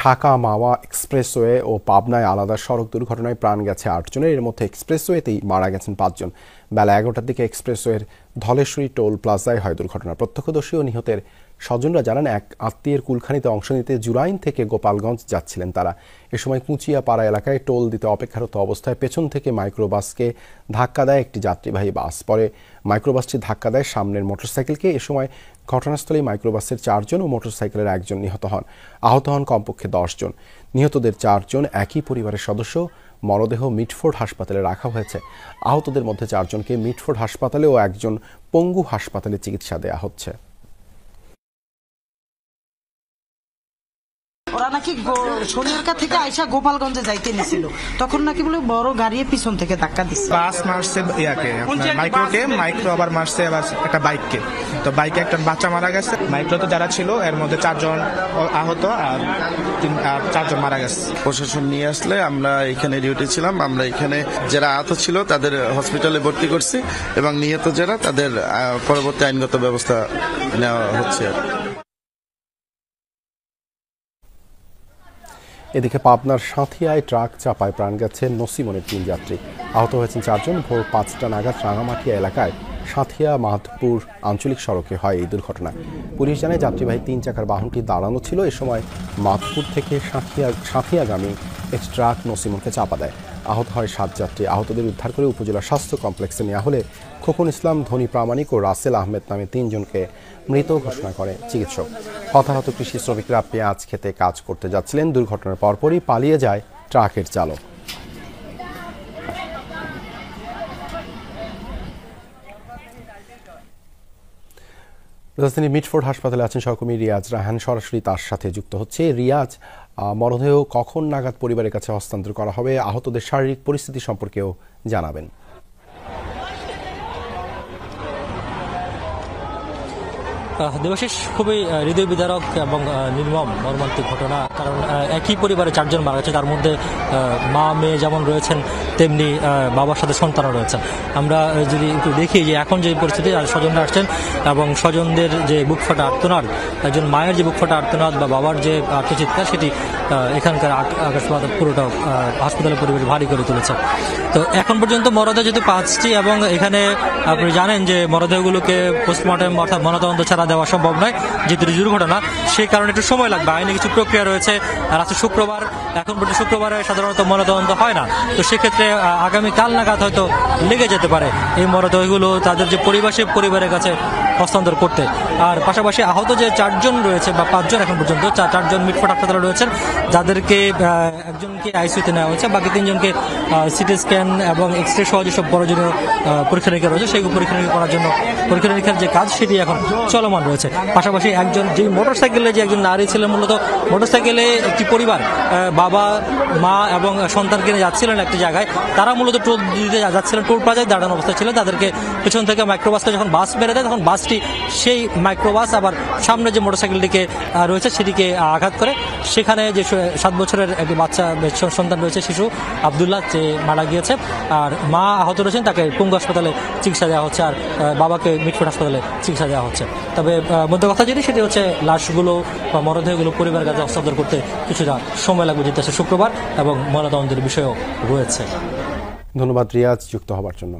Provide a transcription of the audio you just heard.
ঢাকা মাওয়া expressway ও পাবনায় আলাদা সড়ক দুর্ঘটনায় প্রাণ গেছে ৮ জনের। এর মধ্যে এক্সপ্রেসওয়েতেই মারা গেছেন ৫ জন। বেলা ১১টার দিকে এক্সপ্রেসওয়ের ধলেশ্বরী টোল প্লাজায় হয় দুর্ঘটনা। প্রত্যক্ষদর্শী ও নিহতের স্বজনরা জানান, এক আত্মীয়ের কুলখানিতে অংশ নিতে জুরাইন থেকে গোপালগঞ্জ যাচ্ছিলেন তারা। এ সময় কুচিয়াপাড়া এলাকায় টোল দিতে অপেক্ষারত অবস্থায় পেছন থেকে মাইক্রোবাসকে ধাক্কা দেয় একটি যাত্রীবাহী বাস। পরে মাইক্রোবাসটি ধাক্কা দেয় সামনের মোটরসাইকেলকে। এ সময় ঘটনাস্থলে মাইক্রোবাসের ৪ জন ও মোটরসাইকেলের ১ জন নিহত হন। আহত হন কমপক্ষে ১০ জন। নিহতদের ৪ জন একই পরিবারের সদস্য। মরদেহ মিটফোর্ড হাসপাতালে রাখা হয়েছে। আহতদের মধ্যে ৪ জনকে মিটফোর্ড হাসপাতালে ও ১ জন পঙ্গু হাসপাতালে চিকিৎসা দেওয়া হচ্ছে। ওরা নাকি সোনিয়ারকা থেকে আইসা গোপালগঞ্জে যাইতে নিছিল, তখন নাকি বলে বড় গাড়ি পিছন থেকে ধাক্কা দিচ্ছে। বাস মারছে মাইক্রো আবার মারছে আবার একটা বাইককে। তো বাইকে একটা বাচ্চা মারা গেছে। মাইক্রোতে যারা ছিল এর মধ্যে ৪ জন আহত আর ৪ জন মারা গেছে। প্রশাসন নিয়ে আসলে আমরা এখানে ডিউটি ছিলাম। আমরা এখানে যারা আহত ছিল তাদের হসপিটালে ভর্তি করছি এবং নিহত যারা তাদের পরবর্তী আইনগত ব্যবস্থা নেওয়া হচ্ছে। এদিকে পাবনার সাঁথিয়ায় ট্রাক চাপায় প্রাণ গেছে নসিমনের ৩ যাত্রী। আহত হয়েছেন ৪ জন। ভোর ৫টা নাগাদ রাঙামাটিয়া এলাকায় সাঁথিয়া মাধপুর আঞ্চলিক সড়কে হয় এই দুর্ঘটনা। পুলিশ জানায়, যাত্রীবাহী ৩ চাকার বাহনটি দাঁড়ানো ছিল। এ সময় মাধপুর থেকে সাঁথিয়াগামী একটি ট্রাক নসিমনকে চাপা দেয়। আহত হয় ৭ যাত্রী। আহতদের উদ্ধার করে উপজেলা স্বাস্থ্য কমপ্লেক্সে নেওয়া হলে খোকন ইসলাম, ধনী প্রামাণিক ও রাসেল আহমেদ নামে ৩ জনকে মৃত ঘোষণা করে চিকিৎসক। হতাহত কৃষি শ্রমিকরা পেঁয়াজ খেতে কাজ করতে যাচ্ছিলেন। দুর্ঘটনার পরপরই পালিয়ে যায় ট্রাকের চালক। রাজধানীর মিটফোর্ড হাসপাতালে আছেন সহকর্মী রিয়াজ রাহান। সরাসরি তার সাথে যুক্ত হচ্ছে। রিয়াজ, মরদেহ কখন নাগাদ পরিবারের কাছে হস্তান্তর করা হবে? আহতদের শারীরিক পরিস্থিতি সম্পর্কেও জানাবেন। দেবাশিস, খুবই হৃদয় বিদারক এবং নির্মম মর্মান্তিক ঘটনা। কারণ একই পরিবারে ৪ জন মারা গেছে। তার মধ্যে মা মেয়ে যেমন রয়েছেন, তেমনি বাবার সাথে সন্তানও রয়েছেন। আমরা যদি একটু দেখি যে এখন যে পরিস্থিতি, স্বজনরা আসছেন এবং স্বজনদের যে বুকফাটা আর্তনাদ, একজন মায়ের যে বুকফাটা আর্তনাদ বা বাবার যে আত্মচিৎকার, সেটি এখানকার আকাশবাদ পুরোটা হাসপাতালের পরিবেশ ভারী করে তুলেছে। তো এখন পর্যন্ত মরদেহ যেহেতু 5টি এবং এখানে আপনি জানেন যে মরদেহগুলোকে পোস্টমর্টম অর্থাৎ ময়নাতদন্ত ছাড়া দেওয়া সম্ভব নয়, যেহেতু দুর্ঘটনা, সেই কারণে একটু সময় লাগবে। আইনে কিছু প্রক্রিয়া রয়েছে। আর আজকে শুক্রবার, এখন পর্যন্ত শুক্রবারে সাধারণত ময়নাতদন্ত হয় না। তো সেক্ষেত্রে আগামীকাল নাগাদ হয়তো লেগে যেতে পারে এই মরদেহগুলো তাদের যে পরিবারের কাছে হস্তান্তর করতে। আর পাশাপাশি আহত যে 4 জন রয়েছে বা 5 জন এখন পর্যন্ত 4 জন মিটফোর্ড হাসপাতালে রয়েছেন, যাদেরকে একজনকে আইসিইউতে নেওয়া হয়েছে, বাকি 3 জনকে সিটি স্ক্যান এবং এক্সরে সহ যেসব প্রয়োজনীয় পরীক্ষা নিরীক্ষা রয়েছে সেই পরীক্ষা নিরীক্ষা করার জন্য পরীক্ষা নিরীক্ষার যে কাজ সেটি এখন চলমান রয়েছে। পাশাপাশি একজন যে মোটরসাইকেলে যে একজন নারী ছিলেন, মূলত মোটরসাইকেলে একটি পরিবার বাবা মা এবং সন্তানকে নিয়ে যাচ্ছিলেন একটি জায়গায়। তারা মূলত টোল দিতে যাচ্ছিলেন, টোল প্লাজায় দাঁড়ানো অবস্থায় ছিলেন। তাদেরকে পেছন থেকে মাইক্রোবাসকে যখন বাস মেরে দেয়, তখন বাসটি সেই মাইক্রোবাস আবার সামনে যে মোটরসাইকেলটিকে রয়েছে সেটিকে আঘাত করে। সেখানে যে 7 বছরের একটি বাচ্চা সন্তান রয়েছে, শিশু আবদুল্লাহ, যে মারা গিয়েছে। আর মা আহত রয়েছেন, তাকে পঙ্গু হাসপাতালে চিকিৎসা দেওয়া হচ্ছে। আর বাবাকে মিটফোর্ড হাসপাতালে চিকিৎসা দেওয়া হচ্ছে। তবে মধ্যে কথা যেটি, সেটি হচ্ছে লাশগুলো বা মরদেহগুলো পরিবারের কাছে হস্তান্তর করতে কিছুটা সময় লাগবে, যেটা শুক্রবার, এবং ময়নাতদন্তের বিষয়ও রয়েছে। ধন্যবাদ রিয়াজ যুক্ত হবার জন্য।